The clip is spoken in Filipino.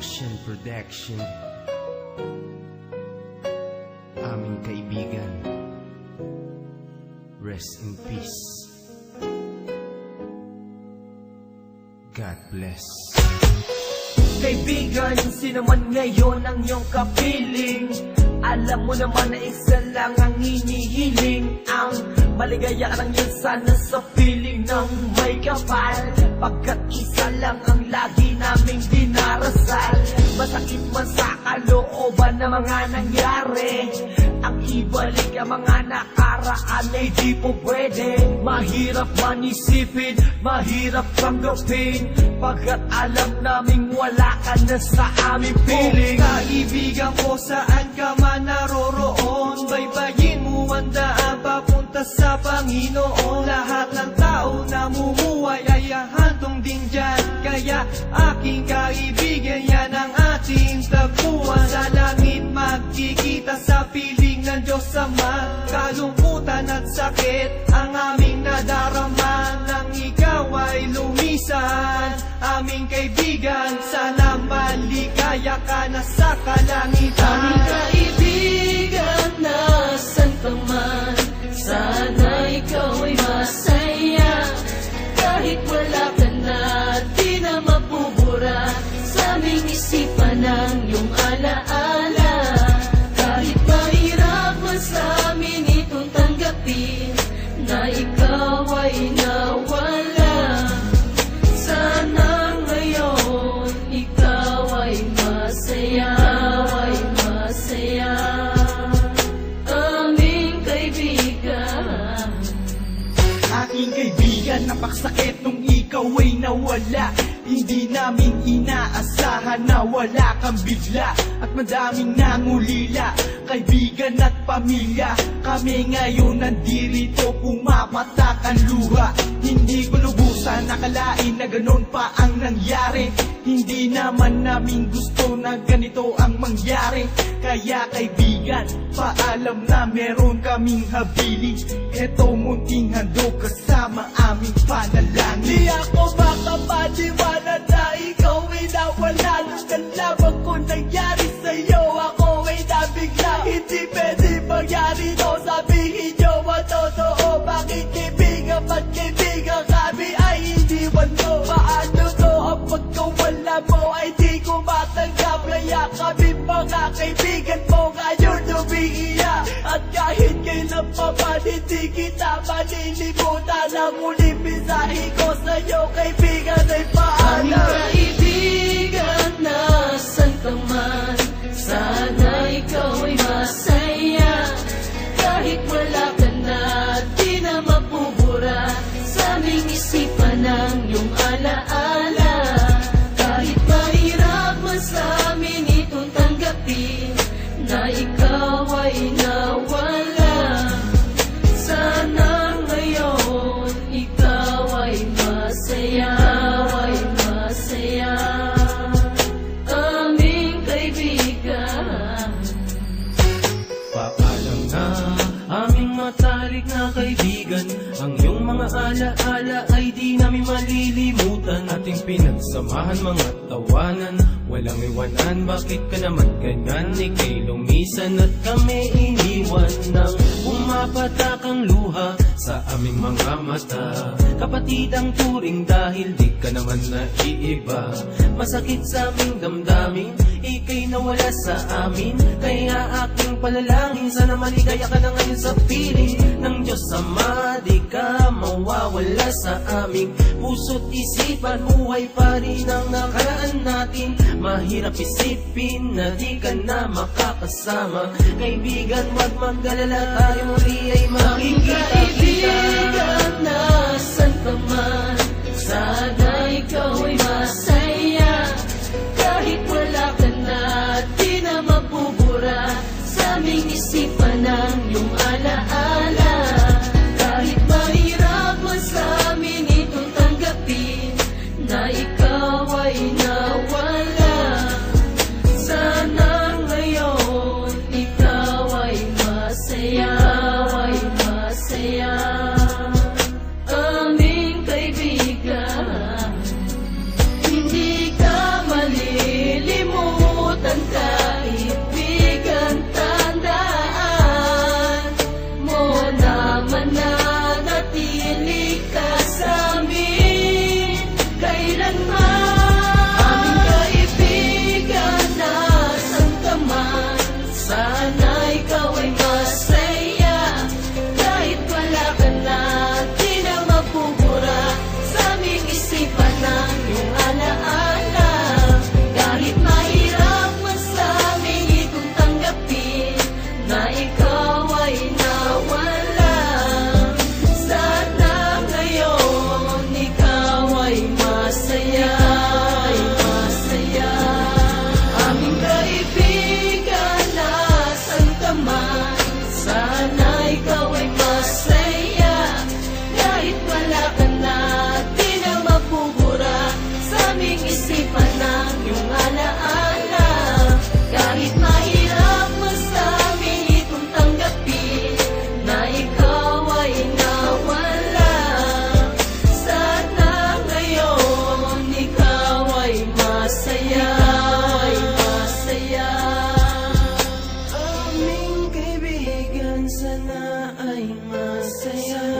Ocean Production. Aming kaibigan, rest in peace. God bless. Kaibigan, sino man ngayon ang iyong kapiling, alam mo naman na isa lang ang hinihiling. Ang maligaya ka lang yan sana sa piling ng may kapal, pagkat isa lang ang lagi naming dinarasal. Masakit man sa kalooban na mga nangyari, ang ibalik ang mga nakaraan ay di po pwede. Mahirap man isipin, mahirap tanggapin, pagkat alam naming wala ka na sa aming piling. Kaibigan ko, saan ka man naroroon, baybayin mo ang daan papunta sa Panginoon. Lahat ng tao na mumuhay ay hantong din dyan, kaya aking kaibigan, yan ang ating tagpuan. Sa langit magkikita sa piling ng Diyos Ama, kalungkutan at sakit ang aming nadarama. Nang ikaw ay lumisan, aming kaibigan, sana maligaya ka na sa kalangitan. Aming kaibigan, nasan ka man, sana ikaw ay masaya. Kahit wala ka na, di na mapubura sa aming isipan ang iyong alaala. Kahit mahirap man sa amin itong tanggapin na ikaw ay nawala, sana ngayon ikaw ay masaya, ay masaya. Aming kaibigan, Aking kaibigan, napakasakit nung ikaw ay nawala. Hindi namin inaasahan na wala kang bigla, at madaming nangulila, kaibigan at pamilya. Kami ngayon nandirito, pumapatak ang luha. Hindi ko lubusan nakalain na ganon pa ang nangyari. Hindi naman namin gusto na ganito ang mangyari. Kaya kaibigan, paalam na meron kaming habili. Eto munting handog kasama aming panalangin. Di ako makapaniwala na ikaw ay nawala. Nung nalaman ko nangyari sa'yo, ako ay nabigla. Hindi pwede mangyari to, sabihin nyo ang totoo. Bakit kaibigan, ba't kaibigan kami ay iniwan mo? Paano to ang pagkawala mo ay di ko matanggap? Kaya kami mga kaibigan mo ngayon umiiyak, at kahit kailan pa man hindi kita malilimutan. Ang uling mensahe ko sa'yo kaibigan ay aming paalam. kaibigan, nasan ka man, sana ikaw ay masaya. Kahit wala ka na, di na mapubura sa aming isipan ang iyong alaala. Kahit mahirap man sa amin itong tanggapin na ikaw ay nawala, sana ngayon ikaw ay masaya, ay masaya. Aming kaibigan, Paalam na aming matalik na kaibigan, ang iyong mga alaala ay di namin malilimutan. Ating pinagsamahan mga tawanan, walang iwanan. Bakit ka naman ganyan? Ika'y lumisan at kami iniwan. Nang pumapatak ang luha sa aming mga mata, kapatid ang turing dahil di ka naman naiiba. Masakit sa aming damdamin, ika'y nawala sa amin. Kaya aking palalangin, sana maligaya ka na ngayon sa piling ng Diyos Ama. Di ka mawawala sa aming puso't isipan. Buhay pa rin ang nakaraan natin. Mahirap isipin na di ka na makakasama. Kaibigan, wag mag-alala, tayo muli ay aming makikita. kaibigan, nasan ka man, sana ikaw ay masaya. Kahit wala ka na, di na mapubura sa aming isipan ang iyong alaala. Kahit mahirap man sa amin itong tanggapin na ikaw ay nawala, sana ngayon ikaw ay masaya, ay masaya. Aming kaibigan, hindi ka malilimutan. ay masaya.